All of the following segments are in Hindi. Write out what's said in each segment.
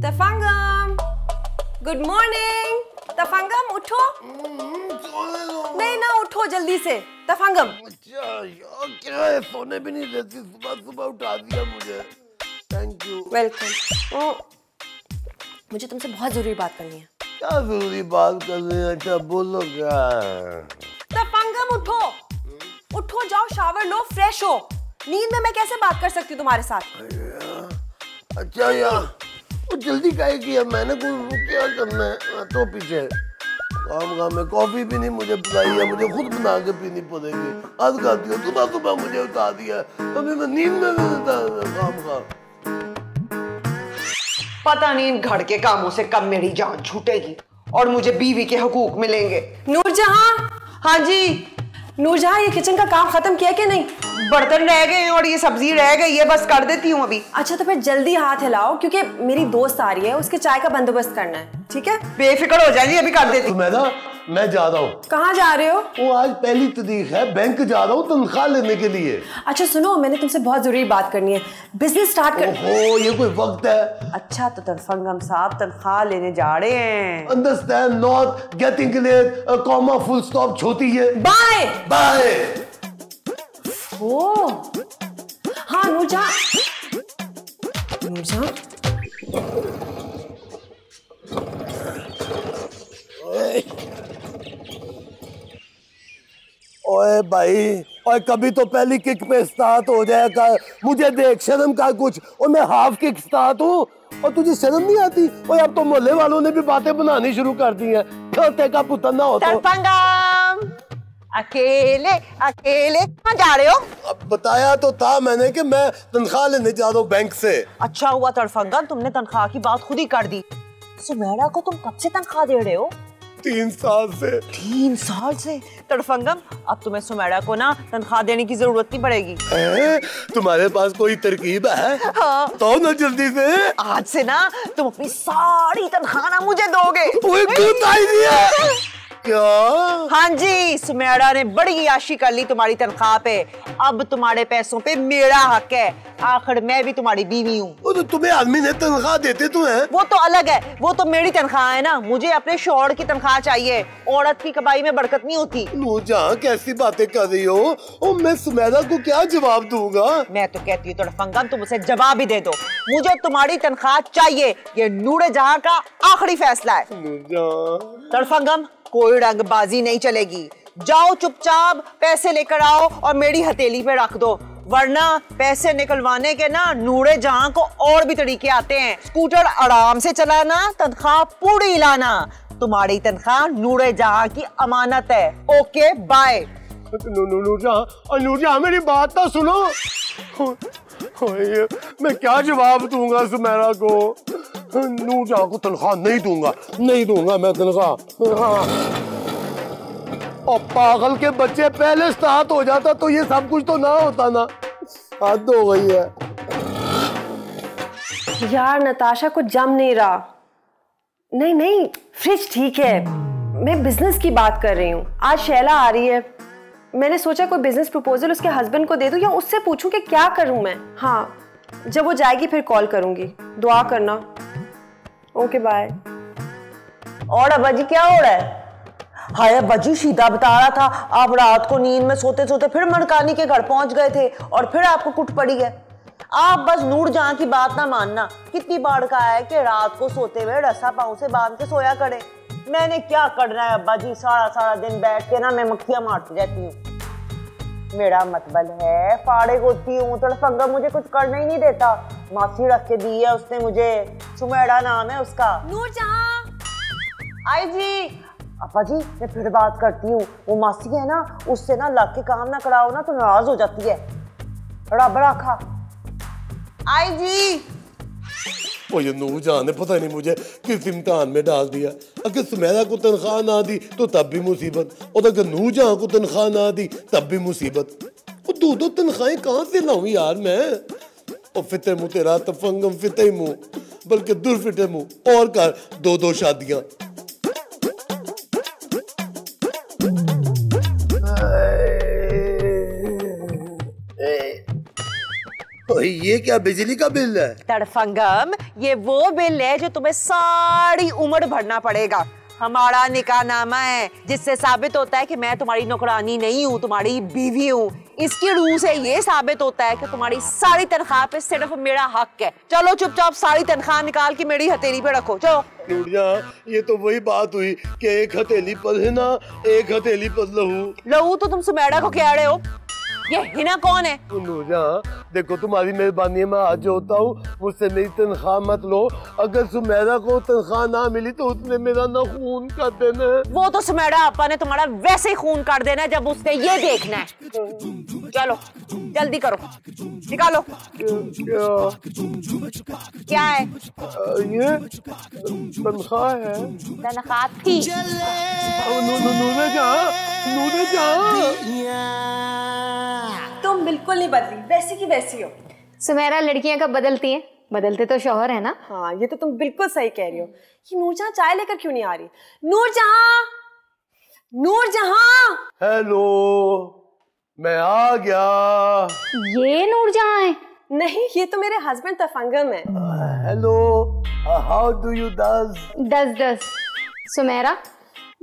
तफंगम, गुड मॉर्निंग। तफंगम उठो। नहीं ना, उठो जल्दी से तफंगम। क्या है, सोने भी नहीं देती, सुबह सुबह उठा दिया मुझे। Thank you. वेलकम। मुझे तुमसे बहुत जरूरी बात करनी है। क्या जरूरी बात करनी है? अच्छा बोलो क्या। तफंगम उठो, उठो, जाओ शावर लो, फ्रेश हो। नींद में मैं कैसे बात कर सकती हूँ तुम्हारे साथ? अच्छा यार, वो जल्दी काहे किया मैंने, कोई क्या करना है तो पीछे काम में। कॉफी भी नहीं मुझे पिलाई है, मुझे खुद बना के पीनी पड़ेगी। आज खाती हो, सुबह सुबह मुझे उठा दिया, अभी मैं नींद में काम का। पता नहीं इन घर के कामों से कब मेरी जान छूटेगी और मुझे बीवी के हुकूक मिलेंगे। नूरजहां। हाँ जी। नूरजहां, ये किचन का काम खत्म किया कि नहीं? बर्तन रह गए हैं और ये सब्जी रह गई है, बस कर देती हूँ अभी। अच्छा तो फिर जल्दी हाथ हिलाओ, क्योंकि मेरी दोस्त आ रही है, उसके चाय का बंदोबस्त करना है। ठीक है, बेफिक्र हो जाएगी, अभी कर देती हूँ। मैं जा रहा हूँ। कहाँ जा रहे हो? वो आज पहली तारीख है, बैंक जा रहा हूँ तनख्वाह लेने के लिए। अच्छा सुनो, मैंने तुमसे बहुत जरूरी बात करनी है। बिजनेस स्टार्ट कर। ओहो, ये कोई वक्त है? अच्छा तो तनफंगम साहब तनख्वाह लेने जा रहे हैं। Understand, not getting late, comma, full stop, छोटी है। Bye bye. ओ हाँ नूरजहां, नूरजहां ओए भाई, और कभी तो पहली किक पे स्टार्ट हो जाएगा। मुझे देख, शर्म का कुछ, और मैं हाफ किक स्टार्ट हूँ और तुझे शर्म नहीं आती? और अब तो मोहल्ले वालों ने भी बातें बनानी शुरू कर दी हैं। छोटे का पुत्र ना हो तो। तनफंगम, अकेले अकेले कहाँ जा रहे हो? अब बताया तो था मैंने कि मैं तनख्वाह लेने जा रहा हूँ बैंक से। अच्छा हुआ तनफंगम, तुमने तनख्वाह की बात खुद ही कर दी। सुमेरा को तुम कब से तनख्वाह दे रहे हो? 3 साल से। 3 साल से? तड़फंगम, अब तुम्हें सुमेरा को ना तनख्वाह देने की जरूरत नहीं पड़ेगी। तुम्हारे पास कोई तरकीब है? हाँ। तो ना जल्दी से। आज से ना तुम अपनी सारी तनख्वाह ना मुझे दोगे। क्या? हाँ जी, सुमेरा ने बड़ी आशी कर ली तुम्हारी तनख्वाह पे। अब तुम्हारे पैसों पे मेरा हक है, आखिर मैं भी तुम्हारी बीवी हूँ। तो तुम्हें आदमी ने तनख्वाह देते तो हैं? वो तो अलग है, वो तो मेरी तनख्वाह है ना। मुझे अपने शौहर की तनख्वाह चाहिए, औरत की कमाई में बरकत नहीं होती। नूरजहां, कैसी बातें कर रही हो? और मैं सुमेरा को क्या जवाब दूंगा? मैं तो कहती हूँ तड़फंगम, तुम उसे जवाब ही दे दो। मुझे तुम्हारी तनख्वाह चाहिए, ये नूरजहां का आखिरी फैसला है। तड़फंगम, कोई रंगबाजी नहीं चलेगी। जाओ चुपचाप पैसे लेकर आओ और मेरी हथेली पे रख दो, वरना पैसे निकलवाने के ना नूरजहां को और भी तरीके आते हैं। स्कूटर आराम से चलाना, तनख्वाह पूरी लाना। तुम्हारी तनख्वाह नूरजहां की अमानत है। Okay bye. नूरजहां, मेरी बात तो सुनो। मैं क्या जवाब दूंगा सुमेरा को? नूरजहां को तनख्वाह नहीं दूंगा, नहीं दूंगा मैं तनख्वाह। हाँ। और पागल के बच्चे, पहले स्टार्ट हो जाता तो ये सब कुछ तो ना होता ना। हद हो गई है यार, नताशा को जम नहीं रहा। नहीं नहीं, फ्रिज ठीक है, मैं बिजनेस की बात कर रही हूँ। आज शैला आ रही है, मैंने सोचा कोई बिजनेस प्रपोजल उसके हस्बैंड को दे दूं या उससे पूछूं कि क्या करूं मैं। हाँ, जब वो जाएगी फिर कॉल करूंगी, दुआ करना। Okay bye. और अब्बा जी क्या हो रहा है? हाय अब्बा जी, शीदा बता रहा था आप रात को नींद में सोते सोते फिर मरकानी के घर पहुंच गए थे और फिर आपको कुट पड़ी है। आप बस नूरजहां की बात ना मानना। कितनी बार कहा है कि रात को सोते हुए रस्सा पाँव से बांध के सोया करे। मैंने क्या करना है अब्बा जी, सारा सारा दिन बैठ के ना मैं मक्खियां मारती रहती हूँ। मेरा मतलब है फाड़े होती हूँ, तड़फंगम मुझे कुछ करना ही नहीं देता। मासी रख के दी है उसने मुझे, सुमेरा नाम है उसका। नूरजहां। आई जी। अब्बा जी मैं फिर बात करती हूँ, वो मासी है ना, उससे ना लग के काम ना कराओ ना तो नाराज हो जाती है। रब रखा। आई जी। वो ये नूरजहां ने पता नहीं मुझे किस इम्तिहान में डाल दिया। अगर सुमेरा को तनख्वाह ना दी तो तब भी मुसीबत, और अगर नूरजहां को तनख्वाह ना दी तब भी मुसीबत। वो दो तनख्वाहें कहाँ से लाऊं यार मैं? और फिते मुँह तेरा तफंगम, फिते मुँह, बल्कि दुर्फिटे मुँह, और कर 2 शादियां। ओए ये क्या बिजली का बिल है? तड़फंगम, ये वो बिल है जो तुम्हें सारी उम्र भरना पड़ेगा। हमारा निकाहनामा है जिससे साबित होता है कि मैं तुम्हारी नौकरानी नहीं हूँ, तुम्हारी बीवी हूँ। इसकी रूह से ये साबित होता है कि तुम्हारी सारी तनख्वाह पे सिर्फ मेरा हक है। चलो चुपचाप सारी तनख्वाह निकाल के मेरी हथेली पे रखो, चलो। नूरजहां, ये तो वही बात हुई कि एक हथेली पर हिना, एक हथेली पर लहू। लहू तो तुम सुमेरा को कह रहे हो, ये हिना कौन है? नूरजहां, देखो तुम्हारी मेहरबानी है, मैं आज जोता हूँ, मुझसे मेरी तनख्वाह मत लो। अगर सुमेरा को तनख्वाह ना मिली तो उसने मेरा ना खून कर देना है। वो तो सुमेरा आपा ने तुम्हारा वैसे ही खून कर देना है जब उसने ये देखना है। चलो जल्दी करो, निकालो। क्या है? ये तनख्वाह है। तनख्वाह थी। तुम बिल्कुल नहीं बदली, वैसी की वैसी हो। सुमेरा, लड़कियां कब बदलती हैं? बदलते तो शौहर है ना। हाँ, ये तो तुम बिल्कुल सही कह रही हो। ये नूरजहां चाय लेकर क्यों नहीं आ रही? नूरजहां, नूरजहां। हेलो, मैं आ गया। ये नूरजहां है? नहीं, ये तो मेरे हस्बैंड तफंगम है। Hello, how do you does? दस सुमेरा,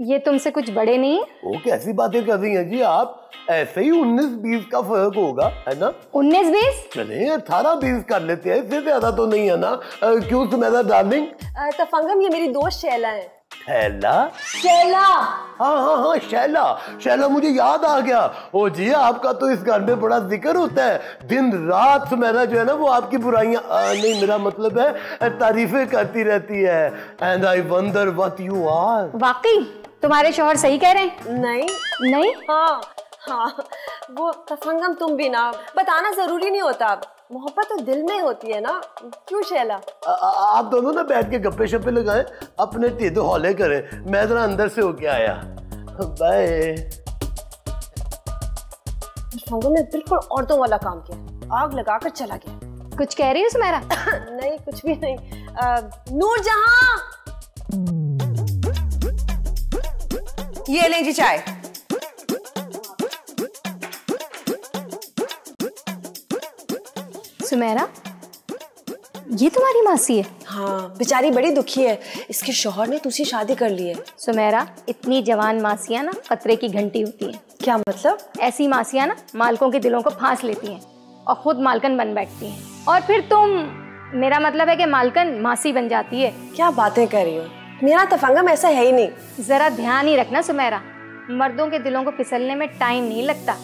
ये तुमसे कुछ बड़े नहीं है? वो कैसी बातें कर रही हैं जी आप? ऐसे ही 19-20 का फर्क होगा, है ना? 19-20? चले 18-20 कर लेते हैं, इससे ज्यादा तो नहीं है ना? क्यों तुम्हारा डार्लिंग? तफंगम, ये मेरी दोस्त शैला है। शैला? शैला? हाँ, शैला। शैला, मुझे याद आ गया। ओ जी, आपका तो इस घर में बड़ा जिक्र होता है। दिन रात सुमेरा जो है ना, वो आपकी बुराइयां नहीं, मेरा मतलब है तारीफें करती रहती है। And I wonder what you are. वाकई तुम्हारे शौहर सही कह रहे हैं? नहीं। हाँ, वो तफंगम, तुम भी ना, बताना जरूरी नहीं होता, मोहब्बत तो दिल में होती है ना। क्यों शैला? आप दोनों ना बैठ के गप्पे शप्पे लगाएं, अपने ढिड हौले करें। मैं जरा अंदर से होके आया। बाय। तफंगम ने बिल्कुल औरतों वाला काम किया, आग लगाकर चला गया। कुछ कह रही हो सुमेरा? नहीं, कुछ भी नहीं। नूरजहां, ये ले जी चाय। सुमेरा, ये तुम्हारी मासी है? हाँ, बेचारी बड़ी दुखी है, इसके शौहर ने दूसरी शादी कर ली है। सुमेरा, इतनी जवान मासियां ना खतरे की घंटी होती हैं। क्या मतलब? ऐसी मासियां ना मालकों के दिलों को फांस लेती हैं और खुद मालकन बन बैठती हैं, और फिर मेरा मतलब है कि मालकन मासी बन जाती है। क्या बातें कर रही हो? मेरा तफंगम ऐसा है ही नहीं। जरा ध्यान ही रखना सुमेरा, मर्दों के दिलों को फिसलने में टाइम नहीं लगता,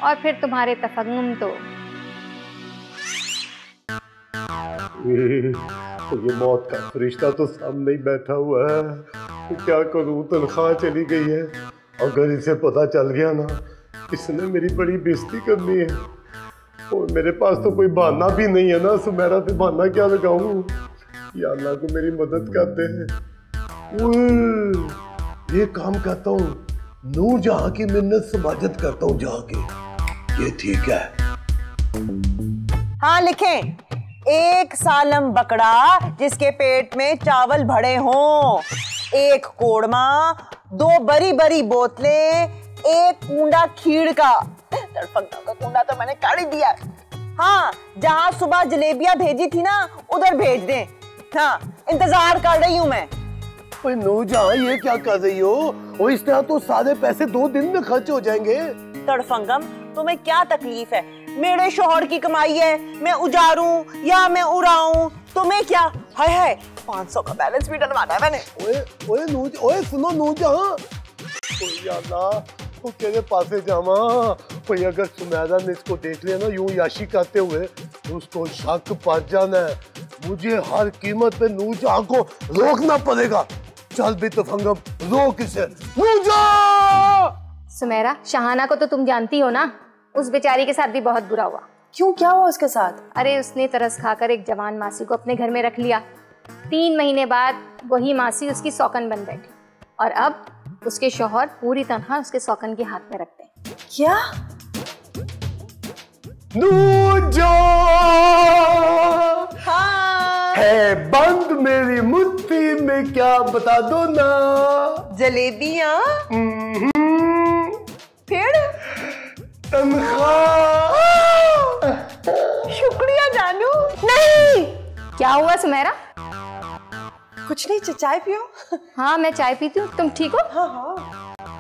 और फिर तुम्हारे तफंगम तो ये मौत का फरिश्ता तो सामने ही बैठा हुआ है। तो क्या करूं, तनख्वाह चली गई है। अगर इसे पता चल गया ना, इसने मेरी बड़ी बेइज्जती करनी है। और मेरे पास तो कोई बहाना भी नहीं है ना, सुमेरा पे बहाना क्या लगाऊं? या अल्लाह को मेरी मदद करते हैं। ये काम करता हूँ, नूरजहां की मिन्नत समाजत करता हूँ जाके। ये ठीक है। हाँ, लिखें। एक सालम बकरा जिसके पेट में चावल भरे हों, एक कोड़मा, 2 बड़ी बड़ी बोतलें, एक कूंडा खीर का। तड़फंगम का कूंडा तो मैंने काट ही दिया। हाँ, जहाँ सुबह जलेबियां भेजी थी ना, उधर भेज दें। हाँ, इंतजार कर रही हूँ मैं। नूरजहां, ये क्या कर रही हो? और इस तरह तो सारे पैसे 2 दिन में खर्च हो जाएंगे। तड़फंगम, तुम्हें क्या तकलीफ है? मेरे शोहर की कमाई है, मैं उजारूं या मैं उड़ाऊं, तुम्हें क्या? हाय 500 का बैलेंस भी डलवाना है मैंने। ओए सुनो नूरजहां, तो तेरे पासे जावा। कोई अगर सुमेरा ने इसको देख लिया ना यूं याशी करते हुए, तो उसको शक पड़ जाना है। मुझे हर कीमत पे नूरजहां को रोकना पड़ेगा। चल भी तफंगम, रोक इसे। नूरजहां! सुमेरा, शहाना को तो तुम जानती हो ना, उस बेचारी के साथ भी बहुत बुरा हुआ। क्यों, क्या हुआ उसके साथ? अरे, उसने तरस खाकर एक जवान मासी को अपने घर में रख लिया। 3 महीने बाद वही मासी उसकी सौकन बन बैठी, और अब उसके शौहर पूरी तनख्वाह उसके सौकन के हाथ में रखते हैं। क्या? हाँ। है बंद मेरी मुट्ठी में, क्या बता दो ना। जलेबियां? फिर तनख्वाह। शुक्र नहीं। क्या हुआ सुमेरा? कुछ नहीं, चाय पियो। हाँ मैं चाय पीती हूँ, तुम ठीक हो? हाँ हाँ,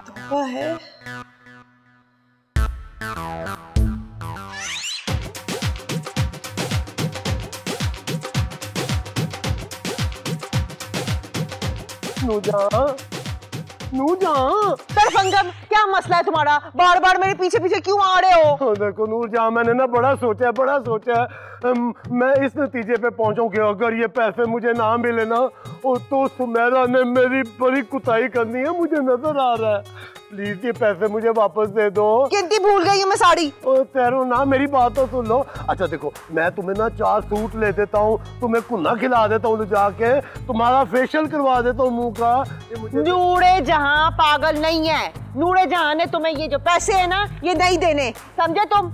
तोहफा है। नूरजहां, तरफंगम, क्या मसला है तुम्हारा? बार बार मेरे पीछे पीछे क्यों आ रहे हो? देखो नूरजहां, मैंने ना बड़ा सोचा है। मैं इस नतीजे पे पहुंचा कि अगर ये पैसे मुझे ना मिले ना तो सुमेरा ने मेरी बड़ी कुताई करनी है, मुझे नजर आ रहा है। प्लीज ये पैसे मुझे वापस दे दो। कितनी भूल गई हूँ मैं साड़ी। तेरो ना, मेरी बात तो सुन लो। अच्छा देखो, मैं तुम्हें ना 4 सूट ले देता हूँ, तुम्हें कुन्ना खिला देता हूँ, जाके तुम्हारा फेशियल करवा देता हूँ मुंह का। नूरे जहां पागल नहीं है। नूरे जहां ने तुम्हें ये जो पैसे है ना ये नहीं देने, समझे तुम?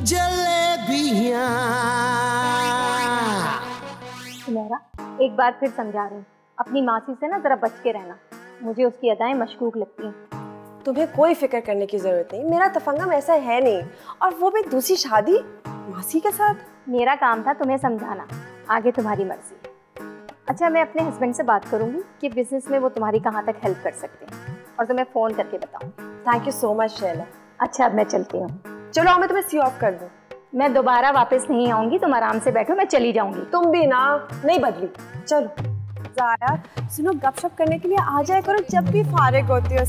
जलेबियां। सुमेरा, एक बार फिर समझा रही हूँ, अपनी मासी से ना जरा बच के रहना, मुझे उसकी अदाएं मशकूक लगती हैं। तुम्हें कोई फिक्र करने की जरूरत नहीं, मेरा तफंगम ऐसा है नहीं, और वो भी दूसरी शादी मासी के साथ। मेरा काम था तुम्हें समझाना, आगे तुम्हारी मर्जी। अच्छा, मैं अपने हस्बैंड से बात करूंगी कि बिजनेस में वो तुम्हारी कहाँ तक हेल्प कर सकते हैं, और तुम्हें फोन करके बताऊँ। Thank you so much Shaila. अच्छा, अब मैं चलती हूँ। चलो मैं तुम्हें सी ऑफ कर दूँ। मैं दोबारा वापस नहीं आऊंगी, तुम आराम से बैठो, मैं चली जाऊंगी। तुम भी ना, नहीं बदली। चलो जाया, सुनो, गपशप करने के लिए आ जाया करो जब भी फारिग होती हो।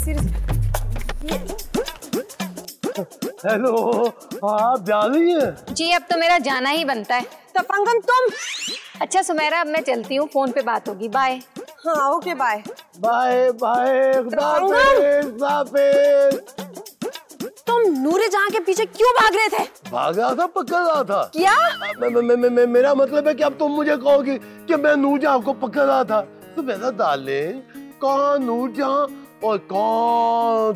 हेलो, आप जा रही हैं? जी, अब तो मेरा जाना ही बनता है। तफंगम तुम। अच्छा सुमेरा, अब मैं चलती हूँ, फोन पे बात होगी। बाय। हाँ ओके, बाय बाय बाय। तुम नूरे जहां के पीछे क्यों भाग रहे थे? भाग रहा था, पकड़ रहा था। क्या? मेरा मतलब है कि अब तुम मुझे कहोगी कि मैं नूरजहां को पकड़ रहा था। तो मेरा डार्लिंग, कौन नूरजहां और कौन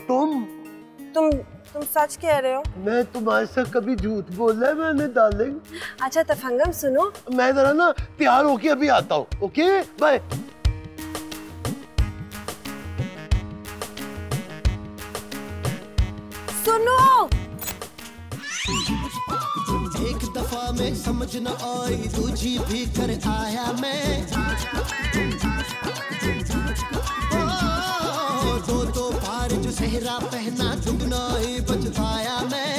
तुम सच कह रहे हो? मैं तुम्हारे साथ कभी झूठ बोला है मैंने डार्लिंग? अच्छा तफंगम सुनो, मैं जरा ना तैयार होके अभी आता हूँ। Okay bye. सुनो, एक दफा में समझ न आई, दूजी भी कर आया मैं। दो बार जो सेहरा पहना, दुगना ही बचताया मैं।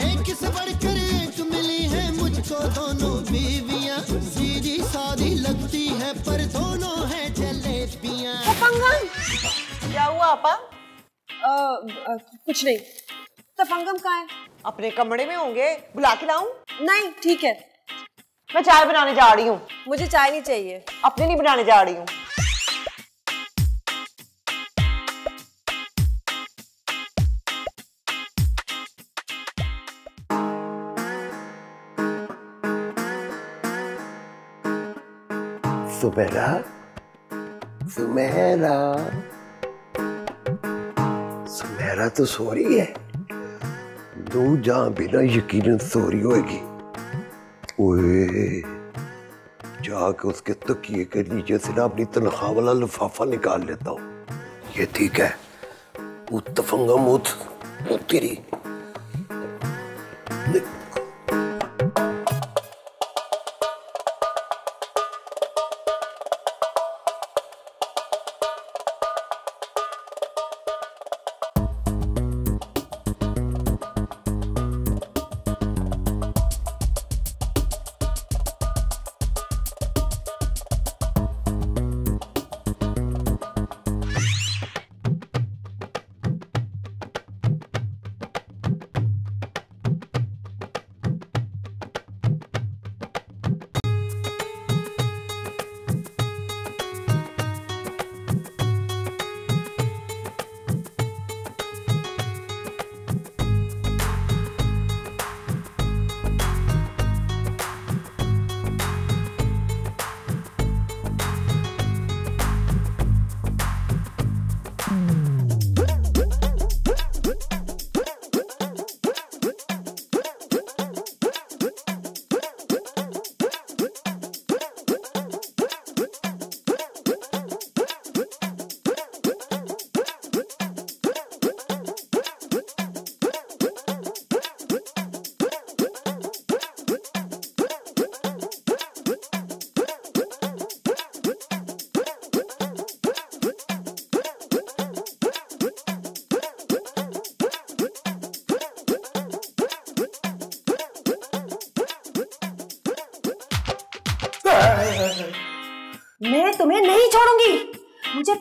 एक से बढ़कर एक मिली है मुझको दोनों बीवियां, सीधी सादी लगती है पर दोनों है जलेबियां। तफंगम। क्या हुआ आपा? कुछ नहीं। तफंगम कहाँ है? अपने कमरे में होंगे, बुला के लाऊं? नहीं ठीक है, मैं चाय बनाने जा रही हूँ। मुझे चाय नहीं चाहिए। अपने नहीं बनाने जा रही हूँ। सुमेरा, सुमेरा, सुमेरा तो सो रही है। नूरजहां बिना यकीनन सो रही होगी। ओए, जाके उसके तकिए के नीचे से ना अपनी तनख्वाह वाला लिफाफा निकाल लेता हूँ। ये ठीक है। तफंगम उठ तेरी।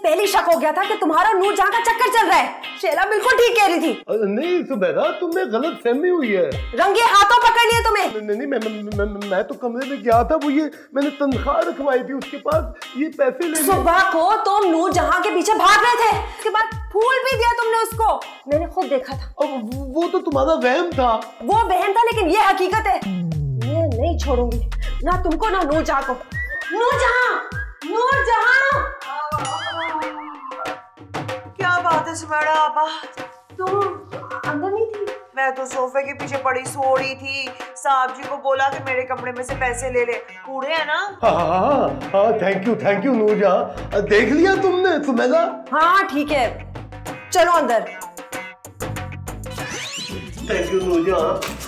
पहले शक हो गया था कि तुम्हारा नूरजहां का चक्कर चल रहा है। शैला बिल्कुल ठीक कह रही थी। नहीं सुबैदा, तुम्हें गलत फहमी हुई है। रंगे हाथों पकड़ लिए तुम्हें। नहीं, मैं तो कमरे में गया था, वो ये मैंने तनख्वाह रखवाई थी उसके पास, ये पैसे ले। सुबह को तुम नूरजहां के पीछे भाग रहे थे, उसके बाद फूल भी दिया तुमने उसको, मैंने खुद देखा था। वो तो तुम्हारा वहम था। वो वहम था, लेकिन ये हकीकत है। मैं नहीं छोड़ूंगी ना तुमको ना नूरजहां को। नूरजहां, नूरजहां! क्या बात है सुमेरा आपा, तुम अंदर नहीं थी? मैं तो सोफे के पीछे पड़ी सो रही थी। साहब जी को बोला कि मेरे कमरे में से पैसे ले ले, कूड़े है ना। हाँ, थैंक यू नूरजहां। देख लिया तुमने सुमेरा? हाँ ठीक है, चलो अंदर। Thank you Noorjahan.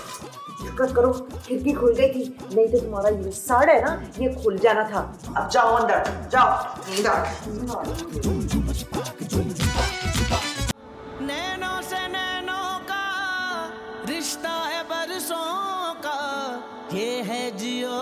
शुक्र करो खिड़की खुल गई थी, नहीं तो तुम्हारा ये साड़ है ना, ये खुल जाना था। अब जाओ अंदर, जाओ नींद आ रही। नैनों से नैनों का रिश्ता है बरसों का, ये है जियो